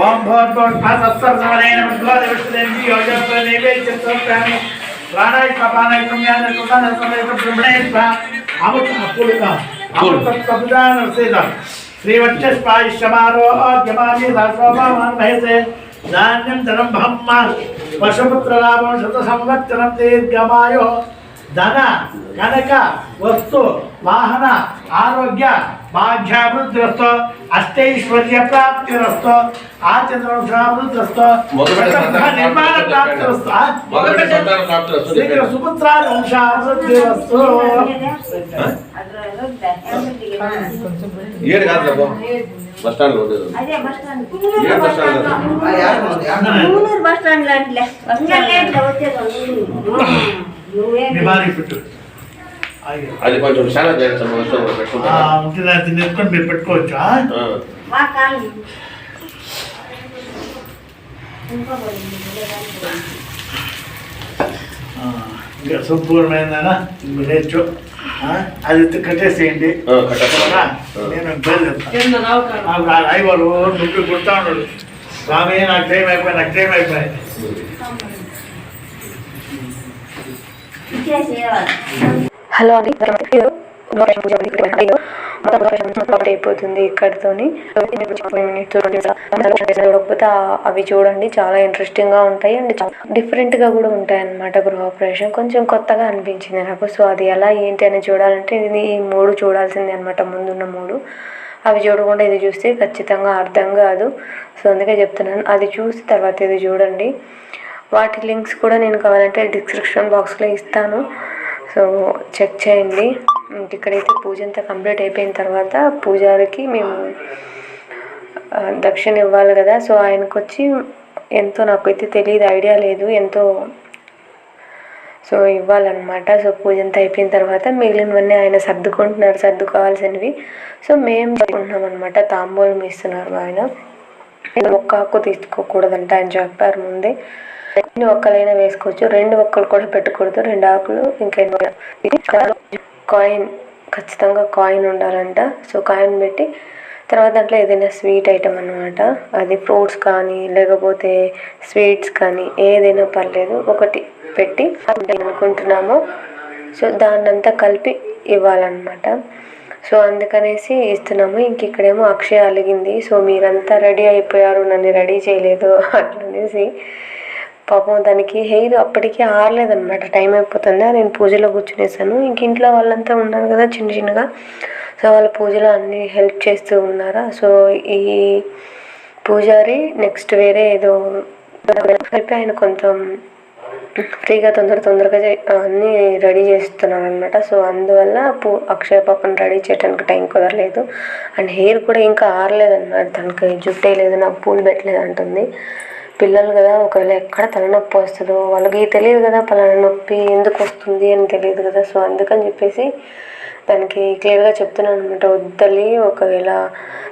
ఓం భోర్భోర్భాసత్సర్వరేణ మధ్వాదివృష్టిదేవి యోజత్వ నైవేద్యం సమర్పయామి ప్రాణాయ కపానాయ కమ్యాన కుసాన సమేత బ్రహ్మణే స్వా అమృత కపుదాన సేద శ్రీవక్షస్పాయిష్యమారో ఆగ్యమాని రాజోపామాన్ మహేసే ధాన్యం ధనం బ్రహ్మ వశపుత్రలాభం శత సంవత్సరం దీర్ఘమాయో ధన కనక వస్తు వాహన ఆరోగ్య భాగ్యాభివృద్ధిరస్తో అష్టైశ్వర్య ప్రాప్తిరస్తో ఆచంద్రవంశాభివృద్ధిరస్తో నిర్మాణ ప్రాప్తిరస్తో శీఘ్ర సుపుత్రాది వంశాభివృద్ధిరస్తో. ఏడు కాదు బస్ స్టాండ్ లో అది కొంచెం చాలా నెత్తుకొని మీరు పెట్టుకోవచ్చా? ఇంకా సంపూర్ణమైందనా నేర్చు అది కట్టేసేయండి. నేను ఐవారు నువ్వు కుడతా ఉన్నాడు స్వామి నాకు టైం అయిపోయి హలో అండి, అయిపోతుంది ఇక్కడితోని. చూడకపోతే అవి చూడండి, చాలా ఇంట్రెస్టింగ్గా ఉంటాయి అండ్ డిఫరెంట్గా కూడా ఉంటాయి అన్నమాట. గృహప్రవేశం కొంచెం కొత్తగా అనిపించింది నాకు. సో అది ఎలా ఏంటి అని చూడాలంటే ఇది ఈ 3 చూడాల్సిందే అనమాట, ముందున్న 3. అవి చూడకుండా ఇది చూస్తే ఖచ్చితంగా అర్థం కాదు. సో అందుకే చెప్తున్నాను, అది చూసి తర్వాత ఇది చూడండి. వాటి లింక్స్ కూడా నేను కావాలంటే డిస్క్రిప్షన్ బాక్స్లో ఇస్తాను, సో చెక్ చేయండి. ఇక్కడైతే పూజ అంతా కంప్లీట్ అయిపోయిన తర్వాత పూజారికి మేము దక్షిణ ఇవ్వాలి కదా. సో ఆయనకు వచ్చి ఎంతో నాకైతే తెలియదు, ఐడియా లేదు ఎంతో, సో ఇవ్వాలన్నమాట. సో పూజ అంతా అయిపోయిన తర్వాత మిగిలినవన్నీ ఆయన సర్దుకోవాల్సినవి. సో మేము చేసుకుంటున్నాం అనమాట. తాంబూలం ఇస్తున్నారు ఆయన. ఒక్క ఆకు తీసుకోకూడదంట ఆయన చెప్పారు ముందే. 2 ఒక్కలైనా వేసుకోవచ్చు, 2 ఒక్కలు కూడా పెట్టకూడదు, 2 ఆకులు. ఇంకా కాయిన్, ఖచ్చితంగా కాయిన్ ఉండాలంట. సో కాయిన్ పెట్టి తర్వాత దాంట్లో ఏదైనా స్వీట్ ఐటమ్ అనమాట, అది ఫ్రూట్స్ కానీ లేకపోతే స్వీట్స్ కానీ ఏదైనా పర్లేదు, ఒకటి పెట్టి అనుకుంటున్నాము. సో దాన్నంతా కలిపి ఇవ్వాలన్నమాట. సో అందుకనేసి ఇస్తున్నాము. ఇక్కడేమో అక్షయ అలిగింది. సో మీరంతా రెడీ అయిపోయారు, నన్ను రెడీ చేయలేదు అట్లనేసి. పాపం దానికి హెయిర్ అప్పటికీ ఆరలేదన్నమాట, టైం అయిపోతుంది. నేను పూజలో కూర్చునేసాను. ఇంట్లో వాళ్ళంతా ఉన్నారు కదా చిన్నగా. సో వాళ్ళ పూజలో అన్నీ హెల్ప్ చేస్తూ ఉన్నారా. సో ఈ పూజారి నెక్స్ట్ వేరే ఏదో కలిపి ఆయన కొంచెం ఫ్రీగా తొందరగా అన్నీ రెడీ చేస్తున్నాను అనమాట. సో అందువల్ల అక్షయ పాపను రెడీ చేయడానికి టైం కుదరలేదు. అండ్ హెయిర్ కూడా ఇంకా ఆరలేదన్నమాట, తనకి జుట్టు వేయలేదు, నాకు పూలు పెట్టలేదు అంటుంది. పిల్లలు కదా, ఒకవేళ ఎక్కడ తలనొప్పి వస్తుందో వాళ్ళకి తెలియదు కదా, పలానా నొప్పి ఎందుకు వస్తుంది అని తెలియదు కదా. సో అందుకని చెప్పేసి దానికి క్లియర్గా చెప్తున్నాను అనమాట, వద్దలి ఒకవేళ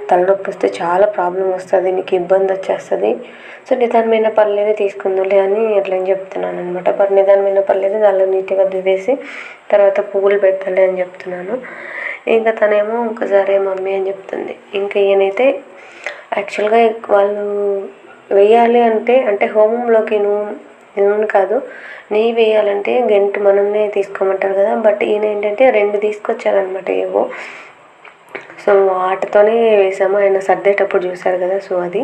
తలనొప్పి వస్తే చాలా ప్రాబ్లం వస్తుంది, నీకు ఇబ్బంది వచ్చేస్తుంది. సో నిదానమైన పర్లేదు తీసుకుందులే అని ఎట్లా చెప్తున్నాను అనమాట. నిదానమైన పర్లేదు దానిలో నీట్గా దువ్వేసి తర్వాత పువ్వులు పెట్టాలి అని చెప్తున్నాను. ఇంకా తనేమో ఒకసారి మమ్మీ అని చెప్తుంది. ఇంకా ఈయనైతే యాక్చువల్గా వాళ్ళు వేయాలి అంటే హోమంలోకి నూనె కాదు, నెయ్యి వేయాలంటే గంట మనమే తీసుకోమంటారు కదా. బట్ ఈయన ఏంటంటే 2 తీసుకొచ్చారనమాట ఏవో. సో వాటితోనే వేసాము. ఆయన సర్దేటప్పుడు చూశారు కదా. సో అది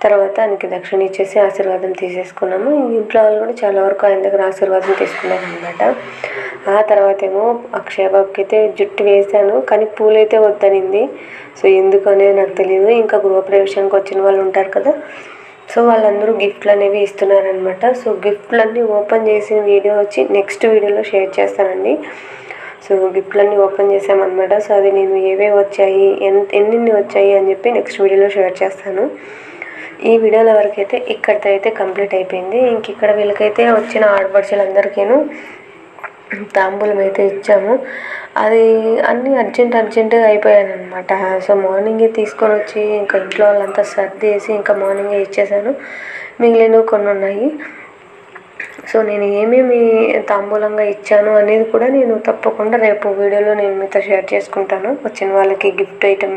తర్వాత ఆయనకి దక్షిణ ఇచ్చేసి ఆశీర్వాదం తీసేసుకున్నాము. ఇంట్లో వాళ్ళు కూడా చాలా వరకు ఆయన దగ్గర ఆశీర్వాదం తీసుకున్నారనమాట. ఆ తర్వాత ఏమో అక్షయ బాబుకి అయితే జుట్టు వేసాను, కానీ పూలైతే వద్దనింది. సో ఎందుకు అనేది నాకు తెలియదు. ఇంకా గృహప్రవేశానికి వచ్చిన వాళ్ళు ఉంటారు కదా, సో వాళ్ళందరూ గిఫ్ట్లు అనేవి ఇస్తున్నారనమాట. సో గిఫ్ట్లన్నీ ఓపెన్ చేసిన వీడియో వచ్చి నెక్స్ట్ వీడియోలో షేర్ చేస్తానండి. సో గిఫ్ట్లన్నీ ఓపెన్ చేసామన్నమాట. సో అది నేను ఏవే వచ్చాయి, ఎన్ని వచ్చాయి అని చెప్పి నెక్స్ట్ వీడియోలో షేర్ చేస్తాను. ఈ వీడియోల వరకు అయితే ఇక్కడితో అయితే కంప్లీట్ అయిపోయింది. ఇక్కడ వీళ్ళకైతే వచ్చిన ఆడపడుచులందరికీను తాంబూలం అయితే ఇచ్చాము. అది అన్నీ అర్జెంటుగా అయిపోయాను అనమాట. సో మార్నింగే తీసుకొని వచ్చి ఇంకా ఇంట్లో వాళ్ళంతా సర్దేసి ఇంకా మార్నింగే ఇచ్చేసాను. మిగిలినవి కొన్ని ఉన్నాయి. సో నేను ఏమేమి తాంబూలంగా ఇచ్చాను అనేది కూడా నేను తప్పకుండా రేపు వీడియోలో నేను మీతో షేర్ చేసుకుంటాను. వచ్చిన వాళ్ళకి గిఫ్ట్ ఐటమ్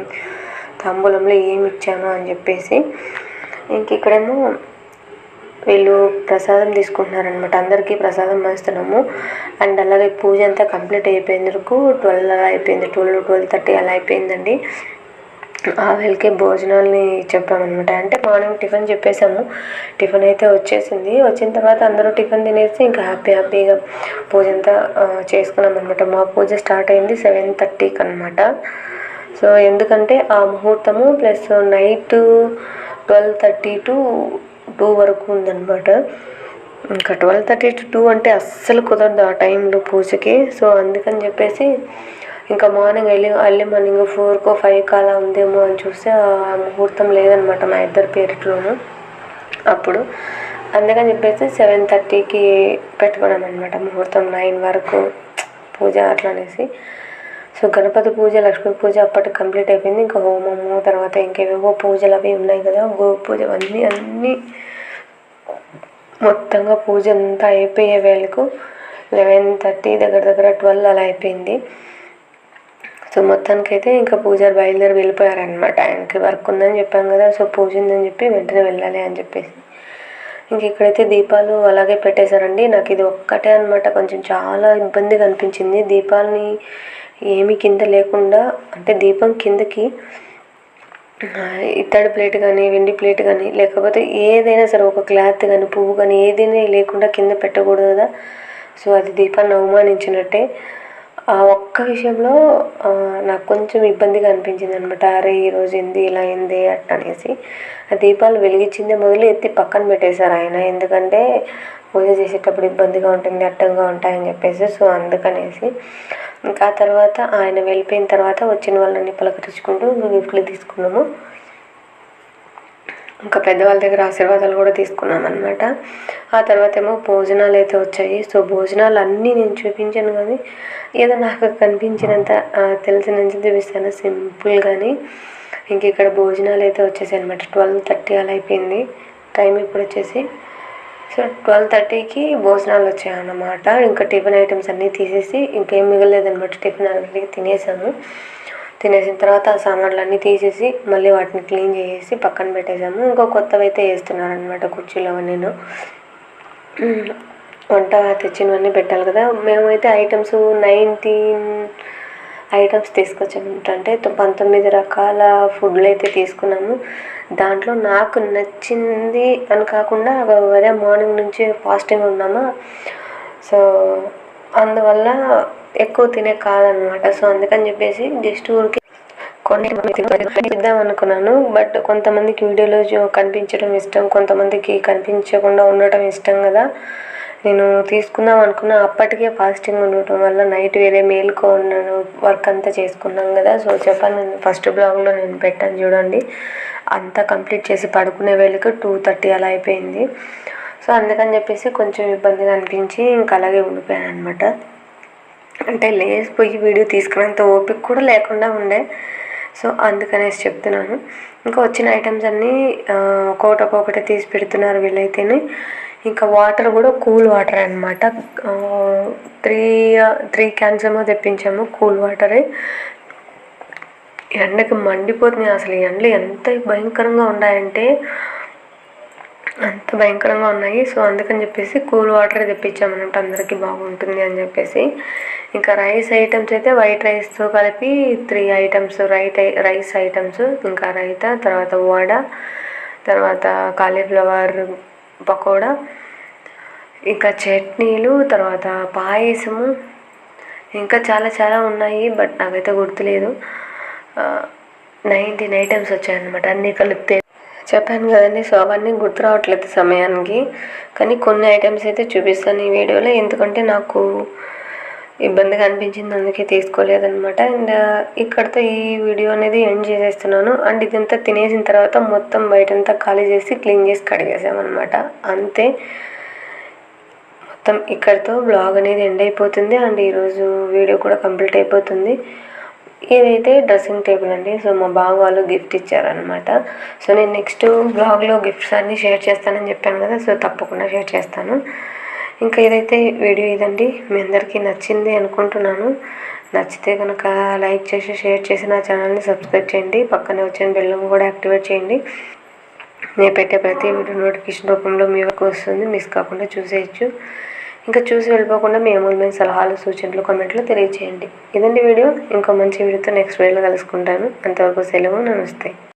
తాంబూలంలో ఏమి ఇచ్చాను అని చెప్పేసి. ఇంక ఇక్కడేమో వీళ్ళు ప్రసాదం తీసుకుంటున్నారనమాట. అందరికీ ప్రసాదం వేస్తున్నాము. అండ్ అలాగే పూజ అంతా కంప్లీట్ అయిపోయింది. 12 అలా అయిపోయింది, 12:30 అలా అయిపోయిందండి. ఆ వేళకి భోజనాల్ని చెప్పామన్నమాట. అంటే మార్నింగ్ టిఫిన్ చెప్పేసాము. టిఫిన్ అయితే వచ్చేసింది. వచ్చిన తర్వాత అందరూ టిఫిన్ తినేసి ఇంకా హ్యాపీగా పూజ అంతా చేసుకున్నాం అనమాట. మా పూజ స్టార్ట్ అయింది 7:30కి అనమాట. సో ఎందుకంటే ఆ ముహూర్తము ప్లస్ నైట్ 12:30 to 2 వరకు ఉందన్నమాట. ఇంకా 12:30 to 2 అంటే అస్సలు కుదరదు ఆ టైంలో పూజకి. సో అందుకని చెప్పేసి ఇంకా మార్నింగ్ ఎర్లీ మార్నింగ్ 4కో 5కో అలా ఉందేమో అని చూస్తే ఆ ముహూర్తం లేదనమాట మా ఇద్దరి పేరిట్లోనూ అప్పుడు. అందుకని చెప్పేసి 7:30కి పెట్టుకున్నాం అనమాట ముహూర్తం. 9 వరకు పూజ అట్లా అనేసి. సో గణపతి పూజ, లక్ష్మీ పూజ అప్పటికి కంప్లీట్ అయిపోయింది. ఇంకా హోమము, తర్వాత ఇంకేవేవో పూజలు అవి ఉన్నాయి కదా, గో పూజ, అన్నీ మొత్తంగా పూజ అంతా అయిపోయే వేళకు 11:30 దగ్గర 12 అలా అయిపోయింది. సో మొత్తానికైతే ఇంకా పూజారి బయలుదేరి వెళ్ళిపోయారనమాట. ఆయనకి వర్క్ ఉందని చెప్పాం కదా, సో పూజ ఉందని చెప్పి వెంటనే వెళ్ళాలి అని చెప్పేసి. ఇంక ఇక్కడైతే దీపాలు అలాగే పెట్టేశారండి. నాకు ఇది ఒక్కటే అనమాట కొంచెం చాలా ఇబ్బందిగా అనిపించింది. దీపాలని ఏమి కింద లేకుండా, అంటే దీపం కిందకి ఇత్తడి ప్లేట్ కానీ, వెండి ప్లేట్ కానీ, లేకపోతే ఏదైనా సరే ఒక క్లాత్ కానీ, పువ్వు కానీ ఏదైనా లేకుండా కింద పెట్టకూడదు కదా. సో అది దీపాన్ని అవమానించినట్టే. ఆ ఒక్క విషయంలో నాకు కొంచెం ఇబ్బందిగా అనిపించింది అనమాట. అరే ఈరోజు ఏంది ఇలా అయింది అట్లా అనేసి. ఆ దీపాలు వెలిగించిందే మొదలు ఎత్తి పక్కన పెట్టేశారు ఆయన. ఎందుకంటే పూజ చేసేటప్పుడు ఇబ్బందిగా ఉంటుంది, అడ్డంగా ఉంటాయని చెప్పేసి. సో అందుకనేసి ఇంకా ఆ తర్వాత ఆయన వెళ్ళిపోయిన తర్వాత వచ్చిన వాళ్ళని పలకరించుకుంటూ గిఫ్ట్లు తీసుకున్నాము. ఇంకా పెద్దవాళ్ళ దగ్గర ఆశీర్వాదాలు కూడా తీసుకున్నాం అనమాట. ఆ తర్వాత ఏమో భోజనాలు అయితే వచ్చాయి. సో భోజనాలు అన్నీ నేను చూపించాను, కానీ ఏదో నాకు కనిపించినంత తెలిసినంత చూపిస్తాను సింపుల్గాని. ఇంక ఇక్కడ భోజనాలు అయితే వచ్చేసాయి అనమాట. 12:30 అలా అయిపోయింది టైం. ఇప్పుడు వచ్చేసి సో 12:30కి భోజనాలు వచ్చాయన్నమాట. ఇంకా టిఫిన్ ఐటమ్స్ అన్నీ తీసేసి ఇంకేం మిగలేదనమాట. టిఫిన్ అన్నీ తినేసాము. తినేసిన తర్వాత ఆ సామాన్లు అన్నీ తీసేసి మళ్ళీ వాటిని క్లీన్ చేసేసి పక్కన పెట్టేసాము. ఇంకా కొత్తవి అయితే వేస్తున్నారనమాట కుర్చీలు అవన్నీ. వంట తెచ్చినవన్నీ పెట్టాలి కదా. మేమైతే ఐటమ్స్ 19 ఐటమ్స్ తీసుకొచ్చాము. అంటే 19 రకాల ఫుడ్లు అయితే తీసుకున్నాము. దాంట్లో నాకు నచ్చింది అని కాకుండా అదే మార్నింగ్ నుంచి ఫాస్టింగ్ ఉన్నామా, సో అందువల్ల ఎక్కువ తినే కాదనమాట. సో అందుకని చెప్పేసి జస్ట్ ఊరికి కొన్ని ఇద్దాం అనుకున్నాను. బట్ కొంతమందికి వీడియోలో కనిపించడం ఇష్టం, కొంతమందికి కనిపించకుండా ఉండటం ఇష్టం కదా. నేను తీసుకుందాం అనుకున్నా, అప్పటికే ఫాస్టింగ్ ఉండటం వల్ల నైట్ వేరే మేలుకో ఉన్నాను, వర్క్ అంతా చేసుకున్నాం కదా. సో చెప్పాను, నేను ఫస్ట్ బ్లాగ్లో నేను పెట్టాను చూడండి. అంతా కంప్లీట్ చేసి పడుకునే వేళకి 2:30 అలా అయిపోయింది. సో అందుకని చెప్పేసి కొంచెం ఇబ్బందిగా అనిపించి ఇంకా అలాగే ఉండిపోయాను అనమాట. అంటే లేచిపోయి వీడియో తీసుకునేంత ఓపిక కూడా లేకుండా ఉండే. సో అందుకనేసి చెప్తున్నాను. ఇంకా వచ్చిన ఐటమ్స్ అన్నీ ఒక్కొక్కటి తీసి పెడుతున్నారు వీళ్ళైతేనే. ఇంకా వాటర్ కూడా కూల్ వాటర్ అనమాట. 3 క్యాన్స్ ఏమో తెప్పించాము కూల్ వాటరే. ఎండకి మండిపోతున్నాయి అసలు. ఈ ఎండలు ఎంత భయంకరంగా ఉన్నాయంటే అంత భయంకరంగా ఉన్నాయి. సో అందుకని చెప్పేసి కూల్ వాటర్ తెప్పించామన్నమాట, అందరికీ బాగుంటుంది అని చెప్పేసి. ఇంకా రైస్ ఐటమ్స్ అయితే వైట్ రైస్తో కలిపి 3 ఐటమ్స్ రైస్ ఐటమ్స్, ఇంకా రైతా, తర్వాత వడ, తర్వాత కాలీఫ్లవర్ పకోడా, ఇంకా చట్నీలు, తర్వాత పాయసము, ఇంకా చాలా ఉన్నాయి. బట్ నాకైతే గుర్తులేదు. 19 ఐటమ్స్ వచ్చాయన్నమాట అన్నీ కలిపితే. చెప్పాను కదండి, సో అవన్నీ గుర్తు రావట్లేదు సమయానికి. కానీ కొన్ని ఐటమ్స్ అయితే చూపిస్తాను ఈ వీడియోలో, ఎందుకంటే నాకు ఇబ్బందిగా అనిపించింది, అందుకే తీసుకోలేదన్నమాట. అండ్ ఇక్కడితో ఈ వీడియో అనేది ఎండ్ చేసేస్తున్నాను. అండ్ ఇదంతా తినేసిన తర్వాత మొత్తం బయటంతా ఖాళీ చేసి క్లీన్ చేసి కడిగేసామన్నమాట. అంతే, మొత్తం ఇక్కడితో బ్లాగ్ అనేది ఎండ్ అయిపోతుంది. అండ్ ఈరోజు వీడియో కూడా కంప్లీట్ అయిపోతుంది. ఇదైతే డ్రెస్సింగ్ టేబుల్ అండి. సో మా బావ వాళ్ళు గిఫ్ట్ ఇచ్చారనమాట. సో నేను నెక్స్ట్ బ్లాగ్లో గిఫ్ట్స్ అన్నీ షేర్ చేస్తానని చెప్పాను కదా, సో తప్పకుండా షేర్ చేస్తాను. ఇంకా ఇదైతే వీడియో ఇదండి. మీ అందరికీ నచ్చింది అనుకుంటున్నాను. నచ్చితే కనుక లైక్ చేసి షేర్ చేసి నా ఛానల్ని సబ్స్క్రైబ్ చేయండి. పక్కనే వచ్చిన బెల్ కూడా యాక్టివేట్ చేయండి. నేను పెట్టే ప్రతి వీడియో నోటిఫికేషన్ రూపంలో మీ వరకు వస్తుంది. మిస్ కాకుండా చూసేయచ్చు. ఇంకా చూసి వెళ్ళిపోకుండా మీ అమూల్యమైన సలహాలు సూచనలు కామెంట్లో తెలియచేయండి. ఇదండి వీడియో. ఇంకో మంచి వీడియోతో నెక్స్ట్ వీడియోలో కలుసుకుంటాను. అంతవరకు సెలవు. నమస్తే.